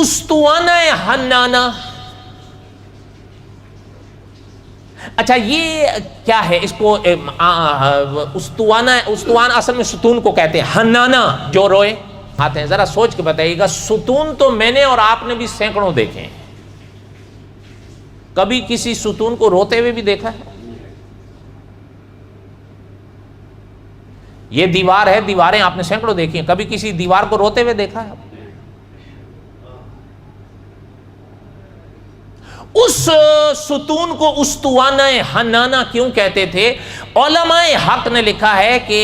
استوانہ حنانہ. اچھا یہ کیا ہے؟ اس کو استوان اصل میں ستون کو کہتے ہیں. حنانہ جو روئے آتے ہیں. ذرا سوچ کے بتائیے گا، ستون تو میں نے اور آپ نے بھی سینکڑوں دیکھے ہیں. کبھی کسی ستون کو روتے ہوئے بھی دیکھا ہے؟ یہ دیوار ہے، دیواریں آپ نے سینکڑوں دیکھی ہیں، کبھی کسی دیوار کو روتے ہوئے دیکھا ہے؟ اس ستون کو استوانہ حنانہ کیوں کہتے تھے؟ علماء حق نے لکھا ہے کہ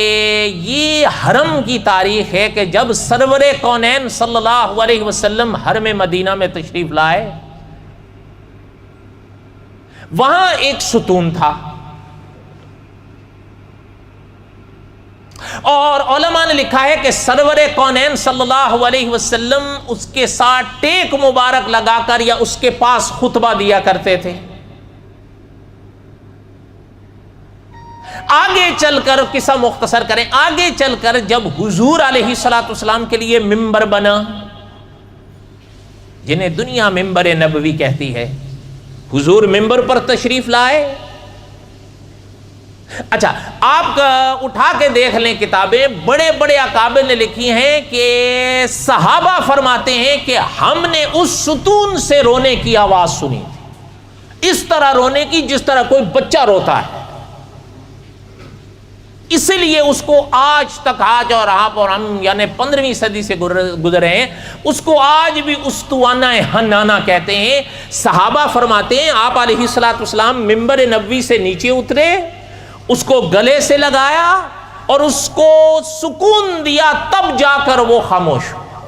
یہ حرم کی تاریخ ہے کہ جب سرور کونین صلی اللہ علیہ وسلم حرم مدینہ میں تشریف لائے، وہاں ایک ستون تھا، اور علماء نے لکھا ہے کہ سرور کونین صلی اللہ علیہ وسلم اس کے ساتھ ٹیک مبارک لگا کر یا اس کے پاس خطبہ دیا کرتے تھے. آگے چل کر قصہ مختصر کریں، آگے چل کر جب حضور علیہ الصلوۃ والسلام کے لیے ممبر بنا، جنہیں دنیا ممبر نبوی کہتی ہے، حضور ممبر پر تشریف لائے. اچھا آپ اٹھا کے دیکھ لیں کتابیں، بڑے بڑے اکابر نے لکھی ہیں کہ صحابہ فرماتے ہیں کہ ہم نے اس ستون سے رونے کی آواز سنی تھی، اس طرح رونے کی جس طرح کوئی بچہ روتا ہے. اسی لیے اس کو آج تک، آج اور آپ اور ہم یعنی 15ویں صدی سے گزرے ہیں، اس کو آج بھی استوانہ حنانہ کہتے ہیں. صحابہ فرماتے ہیں آپ علیہ الصلوۃ والسلام ممبر نبوی سے نیچے اترے، اس کو گلے سے لگایا اور اس کو سکون دیا، تب جا کر وہ خاموش ہوا.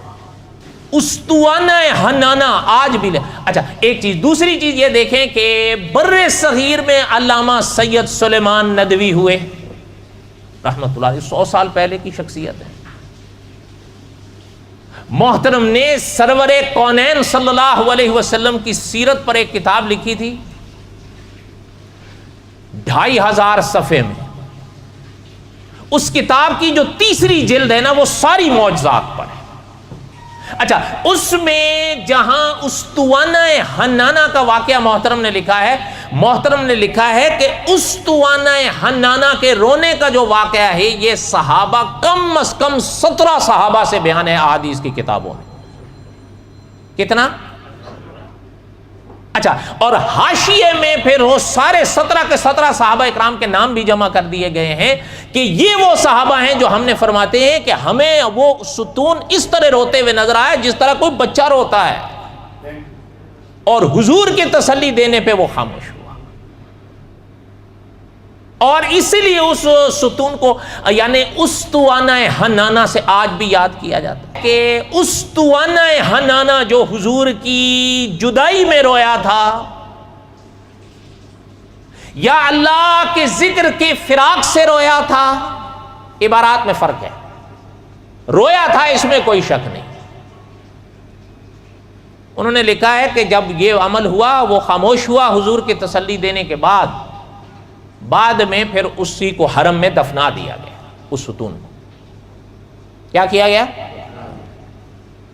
استوانہ حنانہ آج بھی اچھا ایک چیز. دوسری چیز یہ دیکھیں کہ بر صغیر میں علامہ سید سلیمان ندوی ہوئے رحمۃ اللہ علیہ، 100 سال پہلے کی شخصیت ہے. محترم نے سرور کونین صلی اللہ علیہ وسلم کی سیرت پر ایک کتاب لکھی تھی، 2500 صفحے میں. اس کتاب کی جو تیسری جلد ہے نا، وہ ساری معجزات پر ہے. اچھا اس میں جہاں استوانہ حنانہ کا واقعہ محترم نے لکھا ہے کہ استوانہ حنانہ کے رونے کا جو واقعہ ہے، یہ صحابہ کم از کم 17 صحابہ سے بیان ہے احادیث کی کتابوں میں. کتنا؟ اچھا اور حاشیے میں پھر وہ سارے 17 کے 17 صحابہ اکرام کے نام بھی جمع کر دیے گئے ہیں کہ یہ وہ صحابہ ہیں جو ہم نے فرماتے ہیں کہ ہمیں وہ ستون اس طرح روتے ہوئے نظر آیا جس طرح کوئی بچہ روتا ہے، اور حضور کی تسلی دینے پہ وہ خاموش ہوا. اور اسی لیے اس ستون کو یعنی استوانہ حنانہ سے آج بھی یاد کیا جاتا ہے کہ استوانہ حنانہ جو حضور کی جدائی میں رویا تھا، یا اللہ کے ذکر کے فراق سے رویا تھا، عبارات میں فرق ہے. رویا تھا اس میں کوئی شک نہیں. انہوں نے لکھا ہے کہ جب یہ عمل ہوا، وہ خاموش ہوا حضور کی تسلی دینے کے بعد میں پھر اسی کو حرم میں دفنا دیا گیا. اس ستون کو کیا کیا گیا؟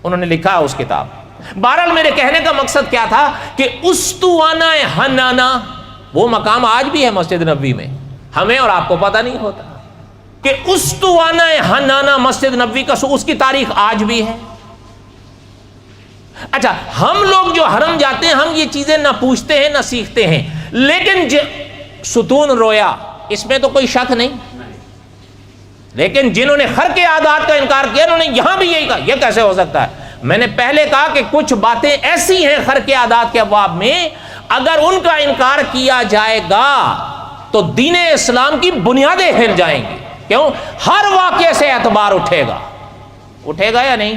انہوں نے لکھا اس کتاب. بہرحال میرے کہنے کا مقصد کیا تھا کہ استوانہ حنانہ وہ مقام آج بھی ہے مسجد نبوی میں، ہمیں اور آپ کو پتہ نہیں ہوتا کہ استوانہ حنانہ مسجد نبوی کا اس کی تاریخ آج بھی ہے. اچھا ہم لوگ جو حرم جاتے ہیں، ہم یہ چیزیں نہ پوچھتے ہیں نہ سیکھتے ہیں، لیکن ستون رویا اس میں تو کوئی شک نہیں. لیکن جنہوں نے خرق عادات کا انکار کیا، انہوں نے یہاں بھی یہی کہا یہ کیسے ہو سکتا ہے. میں نے پہلے کہا کہ کچھ باتیں ایسی ہیں خرق عادات کے ابواب میں، اگر ان کا انکار کیا جائے گا تو دین اسلام کی بنیادیں ہل جائیں گی. کیوں؟ ہر واقعے سے اعتبار اٹھے گا یا نہیں؟